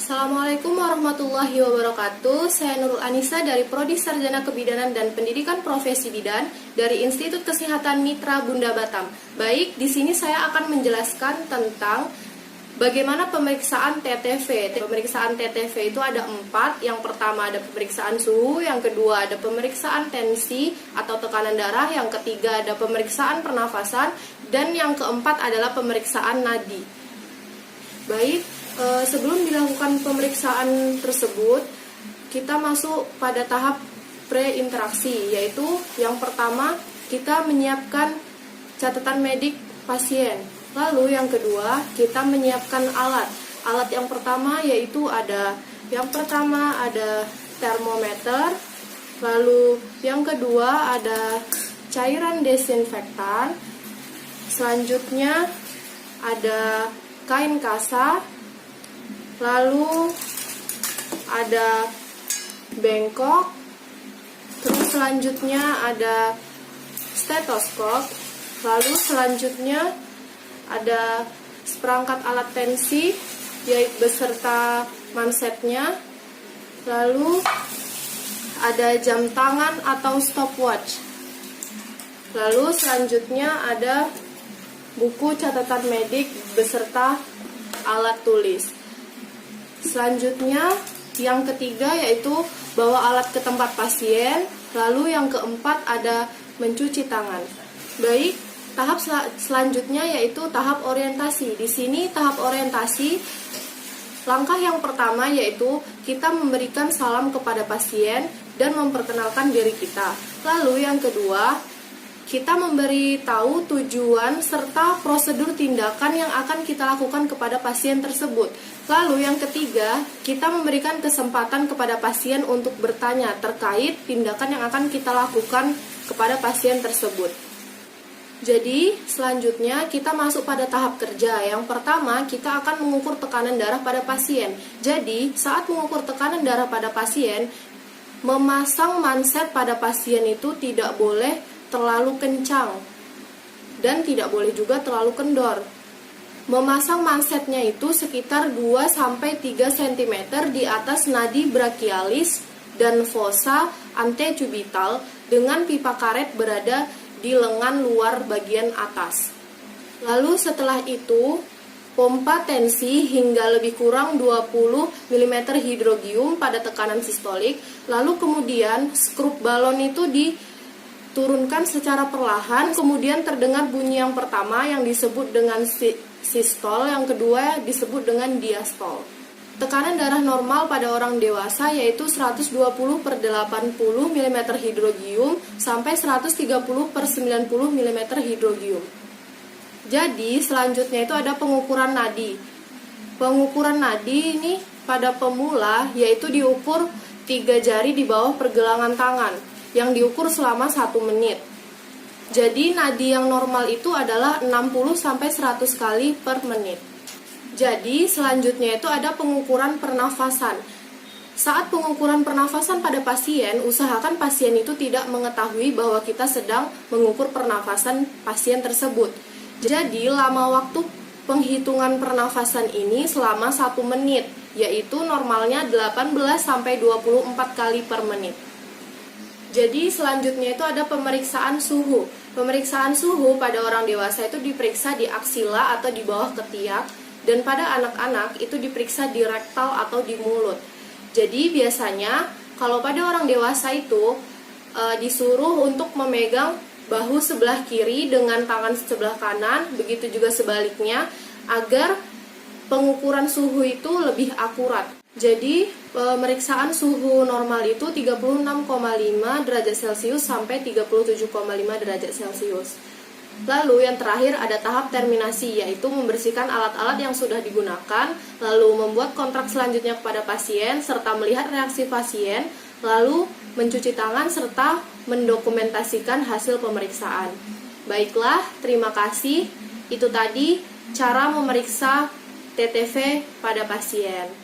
Assalamualaikum warahmatullahi wabarakatuh. Saya Nurul Anissa dari Prodi Sarjana Kebidanan dan Pendidikan Profesi Bidan dari Institut Kesehatan Mitra Bunda Batam. Baik, di sini saya akan menjelaskan tentang bagaimana pemeriksaan TTV. Pemeriksaan TTV itu ada 4. Yang pertama ada pemeriksaan suhu, yang kedua ada pemeriksaan tensi atau tekanan darah, yang ketiga ada pemeriksaan pernafasan, dan yang keempat adalah pemeriksaan nadi. Baik, sebelum dilakukan pemeriksaan tersebut, kita masuk pada tahap pre-interaksi, yaitu yang pertama kita menyiapkan catatan medik pasien. Lalu yang kedua, kita menyiapkan alat. Alat yang pertama yaitu ada termometer, lalu yang kedua ada cairan desinfektan, selanjutnya ada kain kasa, lalu ada bengkok, terus selanjutnya ada stetoskop, lalu selanjutnya ada seperangkat alat tensi yaitu beserta mansetnya, lalu ada jam tangan atau stopwatch, lalu selanjutnya ada buku catatan medik beserta alat tulis. Selanjutnya yang ketiga yaitu bawa alat ke tempat pasien, lalu yang keempat ada mencuci tangan. Baik, tahap selanjutnya yaitu tahap orientasi. Di sini tahap orientasi, langkah yang pertama yaitu kita memberikan salam kepada pasien dan memperkenalkan diri kita. Lalu yang kedua, kita memberi tahu tujuan serta prosedur tindakan yang akan kita lakukan kepada pasien tersebut. Lalu yang ketiga, kita memberikan kesempatan kepada pasien untuk bertanya terkait tindakan yang akan kita lakukan kepada pasien tersebut. Jadi, selanjutnya kita masuk pada tahap kerja. Yang pertama, kita akan mengukur tekanan darah pada pasien. Jadi, saat mengukur tekanan darah pada pasien, memasang manset pada pasien itu tidak boleh terlalu kencang dan tidak boleh juga terlalu kendor. Memasang mansetnya itu sekitar 2-3 cm di atas nadi brachialis dan fossa antecubital dengan pipa karet berada di lengan luar bagian atas. Lalu setelah itu, pompa tensi hingga lebih kurang 20 mm hidrogium pada tekanan sistolik. Lalu kemudian skrup balon itu diturunkan secara perlahan, kemudian terdengar bunyi yang pertama yang disebut dengan sistol, yang kedua disebut dengan diastol. Tekanan darah normal pada orang dewasa yaitu 120/80 mm hidrogium sampai 130/90 mm hidrogium. Jadi selanjutnya itu ada pengukuran nadi. Pengukuran nadi ini pada pemula yaitu diukur 3 jari di bawah pergelangan tangan yang diukur selama 1 menit. Jadi nadi yang normal itu adalah 60-100 kali per menit. Jadi selanjutnya itu ada pengukuran pernafasan. Saat pengukuran pernafasan pada pasien, usahakan pasien itu tidak mengetahui bahwa kita sedang mengukur pernafasan pasien tersebut. Jadi lama waktu penghitungan pernafasan ini selama 1 menit, yaitu normalnya 18-24 kali per menit. Jadi selanjutnya itu ada pemeriksaan suhu. Pemeriksaan suhu pada orang dewasa itu diperiksa di aksila atau di bawah ketiak, dan pada anak-anak itu diperiksa di rektal atau di mulut. Jadi biasanya kalau pada orang dewasa itu disuruh untuk memegang bahu sebelah kiri dengan tangan sebelah kanan, begitu juga sebaliknya, agar pengukuran suhu itu lebih akurat. Jadi pemeriksaan suhu normal itu 36,5 derajat Celcius sampai 37,5 derajat Celcius. Lalu yang terakhir ada tahap terminasi, yaitu membersihkan alat-alat yang sudah digunakan, lalu membuat kontrak selanjutnya kepada pasien, serta melihat reaksi pasien, lalu mencuci tangan, serta mendokumentasikan hasil pemeriksaan. Baiklah, terima kasih. Itu tadi cara memeriksa TTV pada pasien.